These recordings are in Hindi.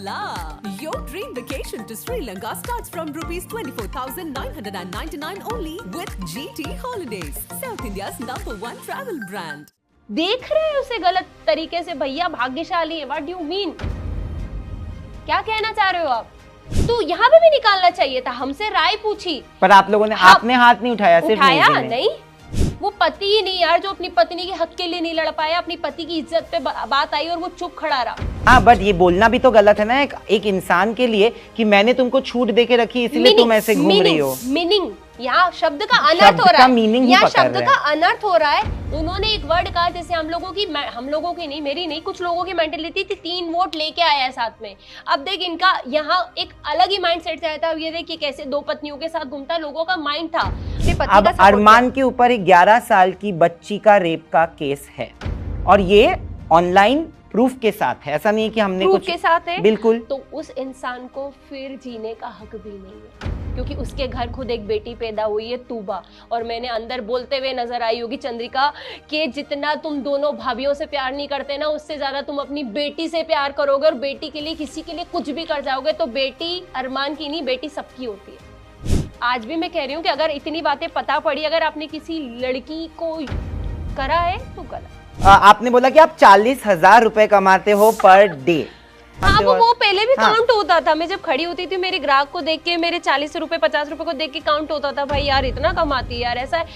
la! Your dream vacation to Sri Lanka starts from rupees 24,999 only with GT Holidays, South India's #1 travel brand. देख रहे हैं उसे गलत तरीके से, भैया भाग्यशाली है, व्हाट डू यू मीन? क्या कहना चाह रहे हो आप? तो यहाँ पे भी निकालना चाहिए था, हमसे राय पूछी। पर आप लोगों ने आपने हाथ नहीं उठाया, सिर्फ उठाया नहीं, वो पति ही नहीं यार जो अपनी पत्नी के हक के लिए नहीं लड़ पाया, अपनी पति की इज्जत पे बात आई और वो चुप खड़ा रहा। हाँ, बट ये बोलना भी तो गलत है ना एक इंसान के लिए कि मैंने तुमको छूट दे के रखी इसलिए तुम ऐसे घूम रही हो। मीनिंग यहाँ शब्द का अनर्थ हो रहा है, यहाँ शब्द का अनर्थ हो रहा है। उन्होंने एक वर्ड कहा जैसे हम लोगों की नहीं, मेरी नहीं, कुछ लोगों की मेंटेलिटी थी 3 वोट लेके आया है साथ में। अब देख इनका यहाँ एक अलग ही माइंड सेट से आया था। अब ये देख कि कैसे 2 पत्नियों के साथ घूमता, लोगों का माइंड था। अब अरमान के ऊपर एक 11 साल की बच्ची का रेप का केस है और ये ऑनलाइन प्रूफ के साथ है, ऐसा नहीं है कि हमने कुछ के साथ है। बिल्कुल। तो उस इंसान को फिर जीने का हक भी नहीं है क्योंकि उसके घर खुद एक बेटी पैदा हुई है तूबा, और मैंने अंदर बोलते हुए नजर आई होगी चंद्रिका कि जितना तुम दोनों भाभियों से प्यार नहीं करते ना, उससे ज्यादा तुम अपनी बेटी से प्यार करोगे और बेटी के लिए किसी के लिए कुछ भी कर जाओगे। तो बेटी अरमान की नहीं, बेटी सबकी होती है। आज भी मैं कह रही हूँ कि अगर इतनी बातें पता पड़ी, अगर आपने किसी लड़की को करा है तो गलत। आपने बोला कि आप 40,000 रुपए कमाते हो पर डे। हाँ, वो पहले भी काउंट होता था। मैं जब खड़ी होती थी मेरे ग्राहक को देख के, मेरे 40 रुपए 50 रुपए को देख के काउंट होता था, भाई यार इतना कमाती है यार, ऐसा है।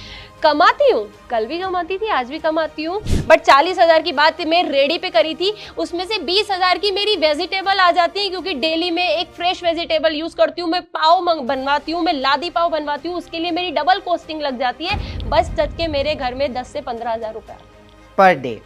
कमाती हूँ, कल भी कमाती थी, आज भी कमाती हूँ, बट 40,000 की बात मैं रेडी पे करी थी, उसमें से 20,000 की मेरी वेजिटेबल आ जाती है क्योंकि डेली में एक फ्रेश वेजिटेबल यूज करती हूँ। मैं पाव बनवाती हूँ, मैं लादी पाव बनवाती हूँ, उसके लिए मेरी डबल कॉस्टिंग लग जाती है। बस चट के मेरे घर में 10 से 15,000 रुपए पर डे।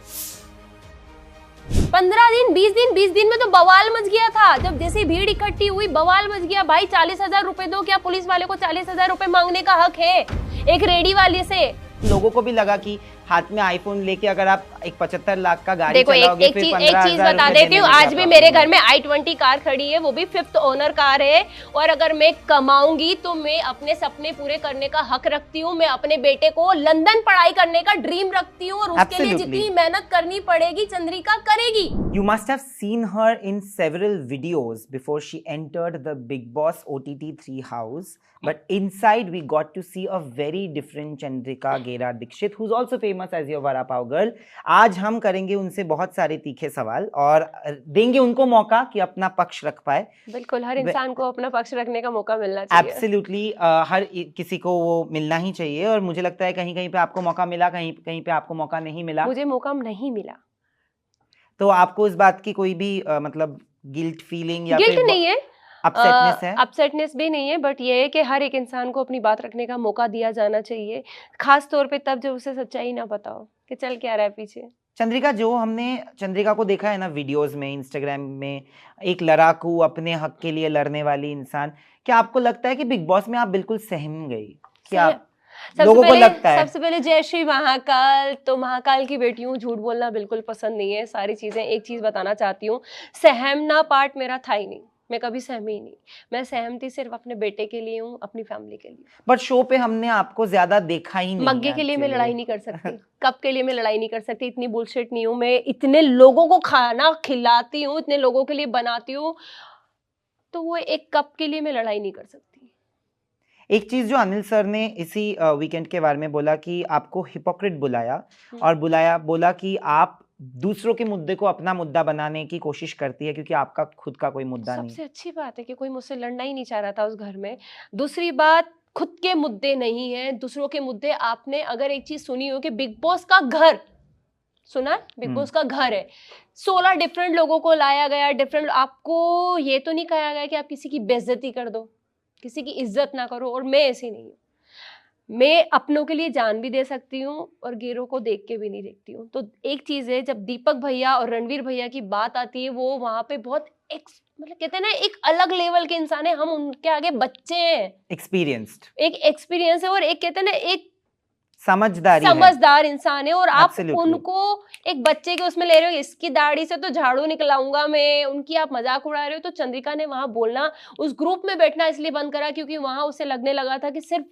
15 दिन 20 दिन में तो बवाल मच गया था। जब जैसे भीड़ इकट्ठी हुई बवाल मच गया, भाई 40,000 रुपए दो, क्या पुलिस वाले को 40,000 रुपए मांगने का हक है एक रेडी वाले से? लोगों को भी लगा कि हाथ में आईफोन लेके अगर आप एक 75 लाख का गाड़ी देखो, चलाओगे, एक चीज बता देती हूँ, आज भी मेरे घर में i20 कार खड़ी है, वो भी 5th ओनर कार है। और अगर मैं कमाऊंगी तो मैं अपने सपने पूरे करने का हक रखती हूँ। मैं अपने बेटे को लंदन पढ़ाई करने का ड्रीम रखती हूँ और उसके लिए जितनी मेहनत करनी पड़ेगी चंद्रिका करेगी। You must have seen her in several videos before she entered the Bigg Boss OTT 3 house. But inside we got to see a very different Chandrika Gera Dixit, who's also famous as your Vada Pav girl. आज हम करेंगे उनसे बहुत सारे तीखे सवाल और देंगे उनको मौका कि अपना पक्ष रख पाए। बिल्कुल, हर इंसान को अपना पक्ष रखने का मौका मिलना चाहिए। Absolutely, हर किसी को वो मिलना ही चाहिए और मुझे लगता है कहीं कहीं पे आपको मौका मिला, कहीं कहीं पे आपको मौका नहीं मिला। मुझे मौका नहीं मिला। तो आपको इस बात की कोई भी मतलब गिल्ट फीलिंग या गिल्ट नहीं है, अपसेटनेस है? अपसेटनेस भी नहीं है, बट ये है कि हर एक इंसान को अपनी बात रखने का मौका दिया जाना चाहिए, खास तौर पे तब जब उसे सच्चाई ना पता हो कि चल क्या रहा है पीछे। चंद्रिका, जो हमने चंद्रिका को देखा है ना वीडियोस में, इंस्टाग्राम में, एक लड़ाकू, अपने हक के लिए लड़ने वाली इंसान, क्या आपको लगता है कि बिग बॉस में आप बिल्कुल सहम गई? क्या लोगों को लगता है? सबसे पहले जय श्री महाकाल। तो महाकाल की बेटी हूँ, झूठ बोलना बिल्कुल पसंद नहीं है, सारी चीजें। एक चीज बताना चाहती हूँ, सहमना पार्ट मेरा था ही नहीं, मैं कभी सहमी ही नहीं। मैं सहमती सिर्फ अपने बेटे के लिए हूँ, अपनी फैमिली के लिए। बट शो पे हमने आपको ज्यादा देखा ही नहीं। मग्गे के लिए मैं लड़ाई नहीं कर सकती, कप के लिए मैं लड़ाई नहीं कर सकती, इतनी बुलशिट नहीं हूँ मैं। इतने लोगों को खाना खिलाती हूँ, इतने लोगों के लिए बनाती हूँ, तो वो एक कप के लिए मैं लड़ाई नहीं कर सकती। एक चीज जो अनिल सर ने इसी वीकेंड के बारे में बोला कि आपको हिपोक्रेट बुलाया और बोला कि आप दूसरों के मुद्दे को अपना मुद्दा बनाने की कोशिश करती है क्योंकि आपका खुद का कोई मुद्दा नहीं। सबसे अच्छी बात है कि कोई मुझसे लड़ना ही नहीं चाह रहा था उस घर में। दूसरी बात, खुद के मुद्दे नहीं है, दूसरों के मुद्दे। आपने अगर एक चीज सुनी हो कि बिग बॉस का घर सुना, बिग बॉस का घर है, 16 डिफरेंट लोगों को लाया गया, डिफरेंट। आपको ये तो नहीं कहा गया कि आप किसी की बेइज्जती कर दो, किसी की इज्जत ना करो, और मैं ऐसी नहीं हूँ। मैं अपनों के लिए जान भी दे सकती हूँ और गेरों को देख के भी नहीं देखती हूँ। तो एक चीज है, जब दीपक भैया और रणवीर भैया की बात आती है, वो वहां पे बहुत मतलब कहते हैं ना, एक अलग लेवल के इंसान है, हम उनके आगे बच्चे हैं। एक्सपीरियंस्ड, एक एक्सपीरियंस है और एक कहते हैं ना, एक समझदार इंसान है। और आप उनको एक बच्चे के उसमें ले रहे हो, इसकी दाढ़ी से तो झाड़ू निकलाऊंगा मैं, उनकी आप मजाक उड़ा रहे हो। तो चंद्रिका ने वहां बोलना, उस ग्रुप में बैठना इसलिए बंद करा क्योंकि वहां उसे लगने लगा था कि सिर्फ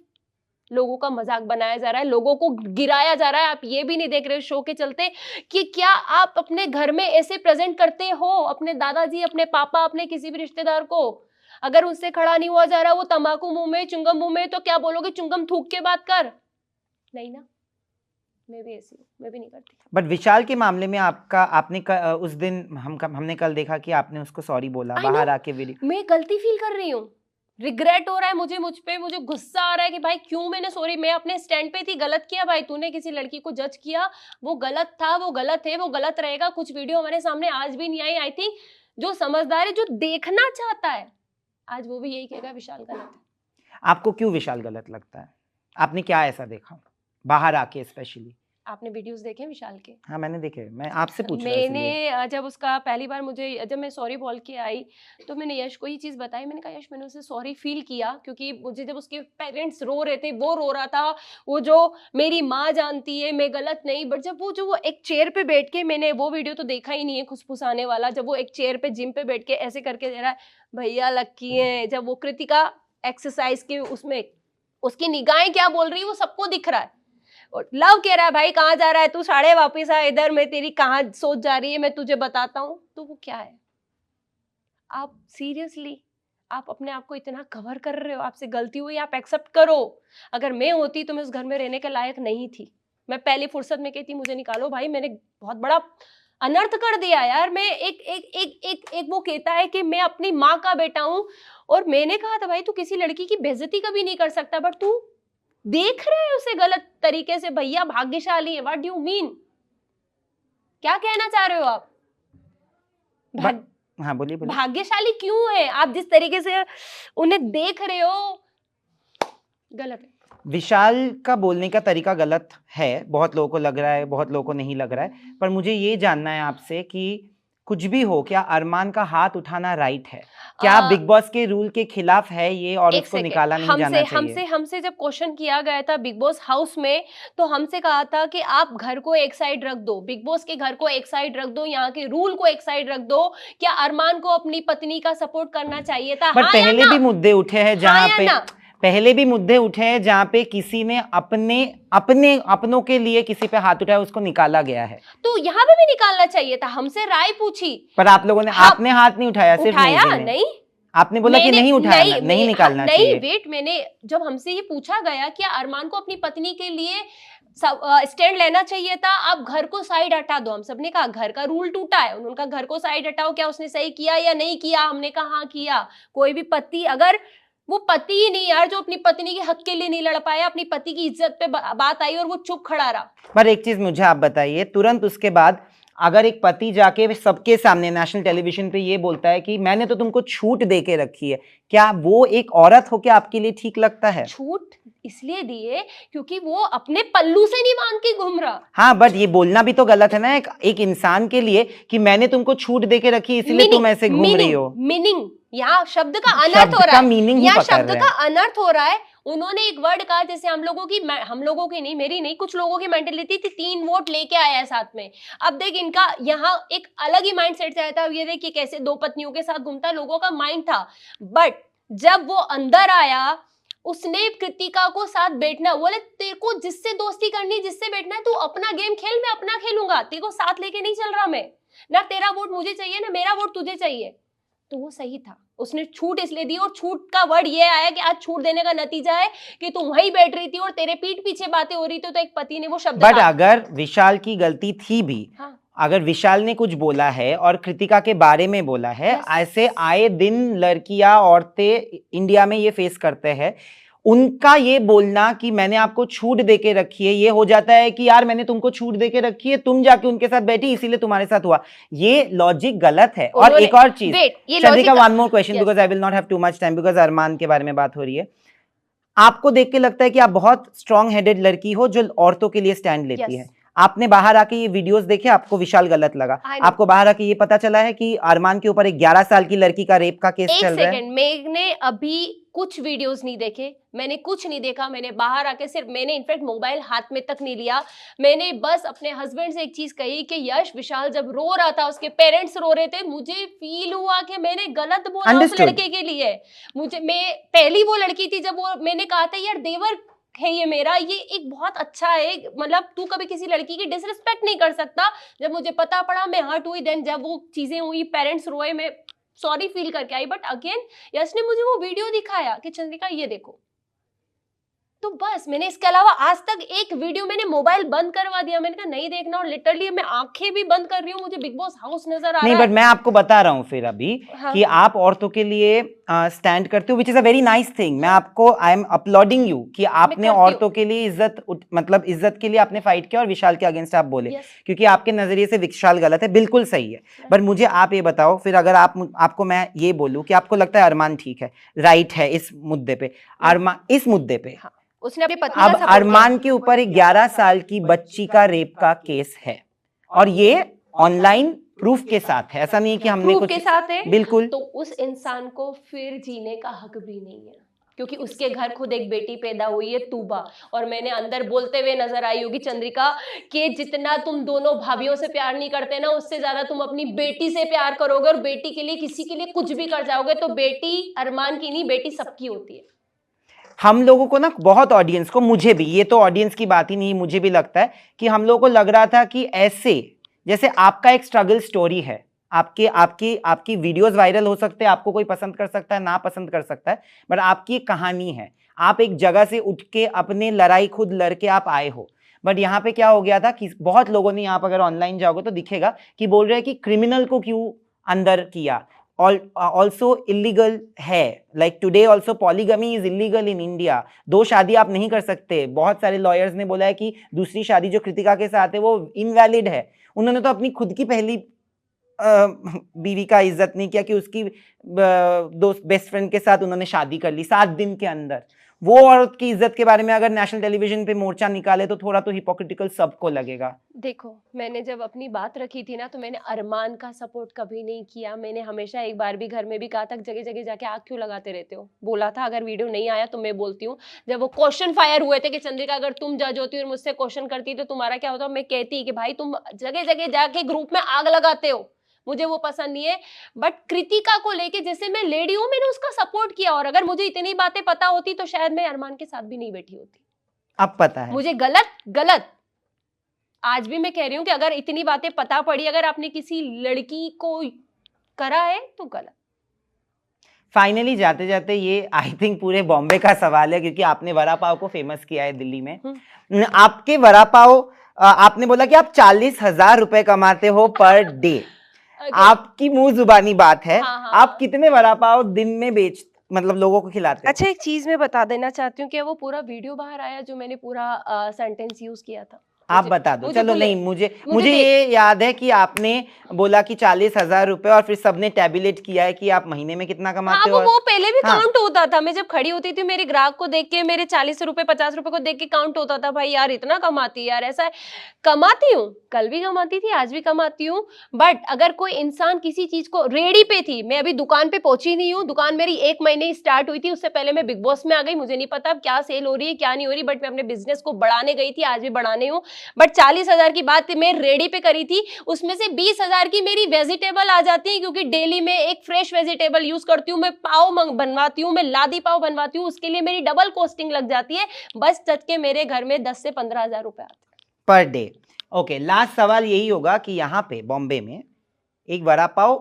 लोगों का मजाक बनाया जा रहा है, लोगों को गिराया जा रहा है। आप ये भी नहीं देख रहे शो के चलते कि क्या आप अपने घर में ऐसे प्रेजेंट करते हो अपने दादाजी, अपने पापा, अपने किसी भी रिश्तेदार को? अगर उससे खड़ा नहीं हुआ जा रहा, वो तंबाकू मुंह में, चुंगम मुंह में, तो क्या बोलोगे? चुंगम थूक के बात कर। नहीं ना, मैं भी ऐसी हूँ, मैं भी नहीं करती। बट विशाल के मामले में उस दिन हमने कल देखा कि आपने उसको सॉरी बोला बाहर आके वीडियो। मैं गलती फील कर रही हूँ, रिग्रेट हो रहा है मुझे, मुझे गुस्सा आ रहा है कि भाई क्यों मैंने सॉरी, मैं अपने स्टैंड पे थी, गलत किया भाई। तूने किसी लड़की को जज किया, वो गलत था, वो गलत है, वो गलत रहेगा। कुछ वीडियो हमारे सामने आज भी नहीं आई। आई थिंक जो समझदार है, जो देखना चाहता है, आज वो भी यही कहेगा विशाल गलत है। आपको क्यों विशाल गलत लगता है? आपने क्या ऐसा देखा बाहर आके? स्पेशली आपने वीडियोस देखे विशाल के? हाँ मैंने देखे, मैं आपसे पूछ रहा हूं। मैंने जब उसका पहली बार जब मैं सॉरी बोल के आई तो मैंने यश को ये चीज़ बताई। मैंने कहा यश, मैंने उसे सॉरी फील किया क्योंकि मुझे जब उसके पेरेंट्स रो रहे थे, वो रो रहा था, वो जो मेरी माँ जानती है मैं गलत नहीं, बट जब वो एक चेयर पे बैठ के, मैंने वो वीडियो तो देखा ही नहीं है खुसफुसाने वाला, जब वो एक चेयर पे जिम पे बैठ के ऐसे करके दे रहा है, भैया लक्की है। जब वो कृतिका एक्सरसाइज के उसमें उसकी निगाहें क्या बोल रही है वो सबको दिख रहा है। और लव कह रहा है भाई कहाँ जा रहा है तू, साढ़े वापिस आ इधर, मैं तेरी कहाँ सोच जा रही है मैं तुझे बताता हूँ। तो वो क्या है? आप सीरियसली आप अपने आप को इतना कवर कर रहे हो? आपसे गलती हुई, आप एक्सेप्ट करो। अगर मैं होती तो मैं उस घर में रहने के लायक नहीं थी। मैं पहली फुर्सत में कहती मुझे निकालो भाई, मैंने बहुत बड़ा अनर्थ कर दिया यार। मैं एक वो कहता है कि मैं अपनी माँ का बेटा हूँ, और मैंने कहा था भाई तू किसी लड़की की बेइज्जती कभी नहीं कर सकता, बट तू देख रहे हैं उसे गलत तरीके से। भैया भाग्यशाली है, व्हाट डू यू मीन? क्या कहना चाह रहे हो आप? हाँ बोलिए। भाग्यशाली क्यों है? आप जिस तरीके से उन्हें देख रहे हो गलत है। विशाल का बोलने का तरीका गलत है, बहुत लोगों को लग रहा है, बहुत लोगों को नहीं लग रहा है। पर मुझे ये जानना है आपसे कि कुछ भी हो, क्या अरमान का हाथ उठाना राइट है? क्या बिग बॉस के रूल के खिलाफ है ये और उसको निकाला नहीं जाना चाहिए? हमसे जब क्वेश्चन किया गया था बिग बॉस हाउस में, तो हमसे कहा था कि आप घर को एक साइड रख दो, बिग बॉस के घर को एक साइड रख दो, यहाँ के रूल को एक साइड रख दो। क्या अरमान को अपनी पत्नी का सपोर्ट करना चाहिए था? पर पहले भी मुद्दे उठे हैं जहाँ पे किसी ने अपनों के लिए किसी पे हाथ उठाया, उसको निकाला गया है। तो यहाँ पे भी निकालना चाहिए था। हमसे राय पूछी, पर आप लोगों ने आपने हाथ नहीं उठाया, सिर्फ नहीं आपने बोला कि नहीं उठाया, नहीं निकालना चाहिए। वेट, मैंने जब हमसे ये पूछा गया कि अरमान को अपनी पत्नी के लिए स्टैंड लेना चाहिए था, आप घर को साइड हटा दो। हम सबने कहा घर का रूल टूटा है, उनका घर को साइड हटाओ। क्या उसने सही किया या नहीं किया? हमने कहा हाँ किया। कोई भी पति, अगर वो पति ही नहीं यार जो अपनी पत्नी के हक के लिए नहीं लड़ पाया, अपनी पति की इज्जत पे बात आई और वो चुप खड़ा रहा। पर एक चीज मुझे आप बताइए, तुरंत उसके बाद अगर एक पति जाके सबके सामने नेशनल टेलीविजन पे ये बोलता है कि मैंने तो तुमको छूट दे के रखी है, क्या वो एक औरत हो के आपके लिए ठीक लगता है? छूट इसलिए दिए क्योंकि वो अपने पल्लू से नहीं बांध के घूम रहा। हाँ, बट ये बोलना भी तो गलत है ना एक इंसान के लिए कि मैंने तुमको छूट दे के रखी इसलिए तुम ऐसे घूम रही हो। मीनिंग, यहाँ शब्द का अनर्थ हो रहा है, यहाँ शब्द का अनर्थ हो रहा है। उन्होंने एक वर्ड कहा, जैसे हम लोगों की नहीं, मेरी नहीं, कुछ लोगों की मेंटेलिटी थी 3 वोट लेके आया है साथ में। अब देख इनका यहाँ एक अलग ही माइंड सेट आया था। अब ये देख कि कैसे 2 पत्नियों के साथ घूमता, लोगों का माइंड था। बट जब वो अंदर आया, उसने कृतिका को साथ बैठना, बोले तेरे को जिससे दोस्ती करनी, जिससे बैठना है, तू अपना गेम खेल, मैं अपना खेलूंगा, तेरे को साथ लेके नहीं चल रहा मैं। ना तेरा वोट मुझे चाहिए, ना मेरा वोट तुझे चाहिए। तो वो सही था, उसने छूट इसलिए दी। और छूट का वर्ड ये आया कि आज छूट देने का नतीजा है कि तुम वहीं बैठ रही थी और तेरे पीठ पीछे बातें हो रही थी, तो एक पति ने वो शब्द। बट अगर विशाल की गलती थी भी, हाँ, अगर विशाल ने कुछ बोला है और कृतिका के बारे में बोला है, ऐसे आए दिन लड़कियां, औरतें इंडिया में ये फेस करते हैं, उनका ये बोलना कि मैंने आपको छूट दे के रखी है, ये हो जाता है कि यार मैंने तुमको छूट दे के रखी है, तुम जाके उनके साथ बैठी इसीलिए तुम्हारे साथ हुआ। ये लॉजिक गलत है। और एक और चीज, Chandrika, one more question because I will not have too much time, because Arman के बारे में बात हो रही है। आपको देख के लगता है कि आप बहुत स्ट्रॉन्ग हेडेड लड़की हो जो औरतों के लिए स्टैंड लेती है। आपने बाहर आके ये वीडियोस देखे, आपको विशाल गलत लगा, आपको बाहर आके ये पता चला है कि अरमान के ऊपर एक 11 साल की लड़की का रेप का केस चल रहा है। मैंने अभी कुछ वीडियोस नहीं देखे, मैंने कुछ नहीं देखा। मैंने बाहर आके सिर्फ, मैंने इनफैक्ट मोबाइल हाथ में तक नहीं लिया। मैंने बस अपने हस्बैंड से एक चीज कही कि यश, विशाल जब रो रहा था, उसके पेरेंट्स रो रहे थे, मुझे फील हुआ कि मैंने गलत बोला उस लड़के के लिए। मैं पहली वो लड़की थी जब वो, मैंने कहा था यार देवर है ये मेरा, ये एक बहुत अच्छा है, मतलब तू कभी किसी लड़की की डिसरिस्पेक्ट नहीं कर सकता। जब मुझे पता पड़ा मैं हर्ट हुई, देन जब वो चीजें हुई, पेरेंट्स रोए, मैं सॉरी फील करके आई। बट अगेन यश ने मुझे वो वीडियो दिखाया कि चंद्रिका ये देखो, तो बस मैंने इसके अलावा आज तक एक वीडियो, मैंने मोबाइल बंद करवा दिया, मैंने कहा नहीं देखना, और लिटरली मैं आंखें भी बंद कर रही हूँ, मुझे बिग बॉस हाउस नजर आ नहीं, रहा है। बट मैं आपको बता रहा हूँ फिर अभी हाँ। कि आप औरतों के लिए स्टैंड करते हो, which is a very nice thing. मैं आपको, आई एम अपलॉडिंग यू कि आपने करती हूँ। औरतों के लिए मतलब इज्जत के लिए आपने फाइट किया और विशाल के अगेंस्ट आप बोले, Yes. क्योंकि आपके नजरिए से विशाल गलत है, बिल्कुल सही है। बट मुझे आप ये बताओ फिर, अगर आपको मैं ये बोलूं कि आपको लगता है अरमान ठीक है, राइट है इस मुद्दे पे, अरमान इस मुद्दे पे, हाँ, उसने अपनी पत्नी अब का support अरमान किया। के ऊपर एक 11 साल की बच्ची का रेप का केस है, और ये ऑनलाइन प्रूफ के साथ है, ऐसा नहीं है कि हमने प्रूफ कुछ, के साथ है, बिल्कुल। तो उस इंसान को फिर जीने का हक भी नहीं है, क्योंकि उसके घर खुद एक बेटी पैदा हुई है, तूबा, और मैंने अंदर बोलते हुए नजर आई होगी चंद्रिका कि जितना तुम दोनों भाभीियों से प्यार नहीं करते ना, उससे ज्यादा तुम अपनी बेटी से प्यार करोगे, और बेटी के लिए किसी के लिए कुछ भी कर जाओगे। तो बेटी अरमान की नहीं, बेटी सबकी होती है। हम लोगों को ना, बहुत ऑडियंस को, मुझे भी, ये तो ऑडियंस की बात ही नहीं, मुझे भी लगता है कि हम लोगों को लग रहा था कि ऐसे जैसे आपका एक स्ट्रगल स्टोरी है, आपकी वीडियोस वायरल हो सकते हैं, आपको कोई पसंद कर सकता है, ना पसंद कर सकता है, बट आपकी एक कहानी है, आप एक जगह से उठ के अपने लड़ाई खुद लड़के आप आए हो। बट यहाँ पे क्या हो गया था कि बहुत लोगों ने, आप अगर ऑनलाइन जाओगे तो दिखेगा कि बोल रहे हैं कि क्रिमिनल को क्यों अंदर किया, also illegal है, like today also polygamy is illegal in India। 2 शादी आप नहीं कर सकते। बहुत सारे लॉयर्स ने बोला है कि दूसरी शादी जो कृतिका के साथ है वो इनवैलिड है। उन्होंने तो अपनी खुद की पहली बीवी का इज्जत नहीं किया कि उसकी दोस्त बेस्ट फ्रेंड के साथ उन्होंने शादी कर ली 7 दिन के अंदर। वो औरत की इज्जत के बारे में अगर नेशनल टेलीविजन पे मोर्चा निकाले तो थोड़ा तो हिपोक्रिटिकल सबको लगेगा। देखो, मैंने जब अपनी बात रखी थी ना, तो मैंने अरमान का सपोर्ट कभी नहीं किया। मैंने हमेशा, एक बार भी घर में भी कहा था, जगह जगह जाके आग क्यों लगाते रहते हो, बोला था। अगर वीडियो नहीं आया तो मैं बोलती हूँ, जब वो क्वेश्चन फायर हुए थे कि चंद्रिका अगर तुम जज होती और मुझसे क्वेश्चन करती तो तुम्हारा क्या होता, मैं कहती कि भाई तुम जगह जगह जाके ग्रुप में आग लगाते हो, मुझे वो पसंद नहीं है। बट कृतिका को लेके, जैसे मैं लेडी हूं, मैंने उसका सपोर्ट किया, और अगर मुझे इतनी बातें पता होती तो शायद मैं अरमान के साथ भी नहीं बैठी होती। अब पता है मुझे गलत आज भी मैं कह रही हूं कि अगर इतनी बातें पता पड़ी, अगर आपने किसी लड़की को करा है तो गलत। फाइनली जाते जाते, ये आई थिंक पूरे बॉम्बे का सवाल है, क्योंकि आपने वड़ा पाव को फेमस किया है दिल्ली में। आपके वड़ा पाव, आपने बोला कि आप 40,000 रुपए कमाते हो पर डे। आपकी मुंह जुबानी बात है। हाँ। आप कितने वड़ा पाव दिन में मतलब लोगों को खिलाते हो? अच्छा, एक चीज मैं बता देना चाहती हूँ कि वो पूरा वीडियो बाहर आया जो मैंने पूरा सेंटेंस यूज किया था। आप बता दो। चलो नहीं, मुझे ये याद है कि आपने बोला कि 40,000 रुपए, और फिर सबने टैबुलेट किया है कि आप महीने में कितना कमाते हो। वो पहले भी काउंट होता था। मैं जब खड़ी होती थी, मेरे ग्राहक को देख के, मेरे 40 रुपए 50 रुपए को देख के काउंट होता था, भाई यार इतना कमाती है, यार ऐसा है। कमाती हूँ, कल भी कमाती थी, आज भी कमाती हूँ। बट अगर कोई इंसान किसी चीज को, रेडी पे थी मैं, अभी दुकान पे पहुंची नहीं हूँ, दुकान मेरी 1 महीने स्टार्ट हुई थी, उससे पहले मैं बिग बॉस में आ गई। मुझे नहीं पता क्या सेल हो रही है क्या नहीं हो रही, बट मैं अपने बिजनेस को बढ़ाने गई थी, आज भी बढ़ाने हूँ। बट 40,000 की बात मैं रेडी पे करी थी, उसमें से 20,000 की मेरी वेजिटेबल आ जाती है, क्योंकि डेली में एक फ्रेश वेजिटेबल यूज करती हूँ, मैं पाव बनवाती हूँ, मैं लादी पाव बनवाती हूँ, उसके लिए मेरी डबल कॉस्टिंग लग जाती है। बस चट के मेरे घर में 10 से 15,000 रुपए आते हैं पर डे। ओके, लास्ट सवाल यही होगा कि यहाँ पे बॉम्बे में एक वड़ा पाव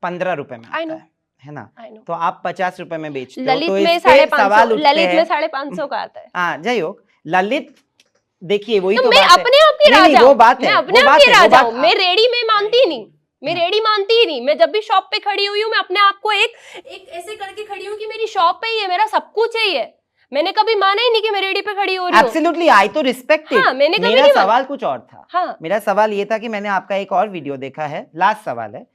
15 रुपए में आता है ना, तो आप 50 रुपए में बेचते हो, ललित तो में 550, ललित में 550 का आता है। हाँ, जय हो ललित। देखिए वही तो मैं अपने आप की राजा, वो बात है, मैं अपने आप की राजा हूँ। मैं रेडी में मानती नहीं, मैं रेडी मानती ही नहीं। मैं जब भी शॉप पे खड़ी हुई हूँ, मैं अपने आप को एक ऐसे करके खड़ी हूँ कि मेरी शॉप पे ही है, मेरा सब कुछ है ये। मैंने कभी माना ही नहीं कि मैं रेडी पे खड़ी हो रही हूँ। एब्सोल्युटली, आई तो रिस्पेक्ट इट। मेरा सवाल कुछ और था। हाँ। मेरा सवाल ये था कि मैंने आपका एक और वीडियो देखा है, लास्ट सवाल है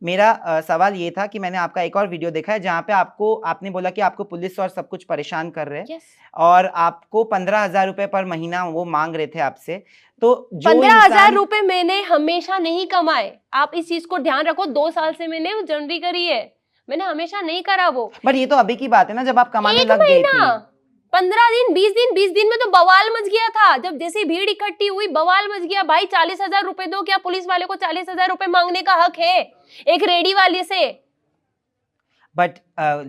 मेरा। सवाल ये था कि मैंने आपका एक और वीडियो देखा है जहां पे आपने बोला कि आपको पुलिस और सब कुछ परेशान कर रहे हैं, और आपको 15,000 रुपए पर महीना वो मांग रहे थे आपसे। तो 15,000 रुपए मैंने हमेशा नहीं कमाए, आप इस चीज को ध्यान रखो। 2 साल से मैंने जनवरी करी है, मैंने हमेशा नहीं करा वो। बट ये तो अभी की बात है ना, जब आप कमाने लग गई थी। 15 दिन 20 दिन में तो बवाल मच गया था। जब जैसे भीड़ इकट्ठी हुई, बवाल मच गया। भाई 40,000 रुपए दो, क्या पुलिस वाले को 40,000 रुपए मांगने का हक है एक रेडी वाले से? बट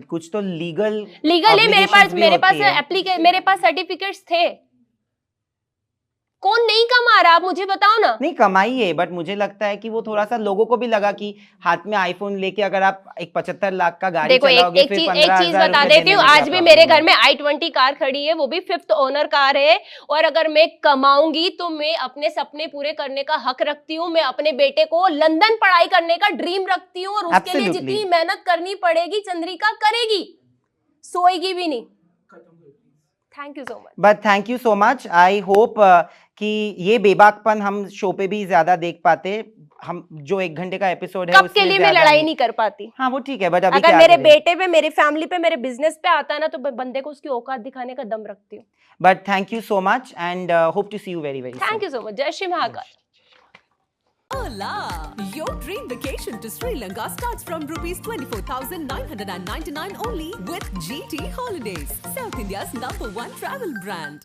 कुछ तो लीगल है मेरे पास सर्टिफिकेट्स थे। कौन नहीं कमा रहा, आप मुझे बताओ ना। नहीं कमाई है, बट मुझे लगता है कि वो थोड़ा सा लोगों को भी लगा कि हाथ में आईफोन लेके अगर आप एक 75 लाख का गाड़ी चलाओगे, एक चीज बता देती हूँ, आज भी मेरे घर में i20 कार खड़ी है, वो भी 5th ओनर कार है। और अगर मैं कमाऊंगी तो मैं अपने सपने पूरे करने का हक रखती हूँ। मैं अपने बेटे को लंदन पढ़ाई करने का ड्रीम रखती हूँ, और उसके लिए जितनी मेहनत करनी पड़ेगी चंद्रिका करेगी, सोएगी भी नहीं। Thank you so much. But thank you so much. I hope कि ये बेबाकपन हम शो पे भी ज्यादा देख पाते। हम जो 1 घंटे का एपिसोड है कब के लिए मैं लड़ाई नहीं कर पाती। हाँ वो ठीक है, बट अभी अगर मेरे बेटे पे, मेरे फैमिली पे, मेरे बिजनेस पे आता है ना, तो बंदे को उसकी औकात दिखाने का दम रखती हूँ। But thank you so much and hope to see you very very thank you so much. जय Shri Mahakal. Hola! Your dream vacation to Sri Lanka starts from rupees 24,999 only with GT Holidays, South India's #1 travel brand.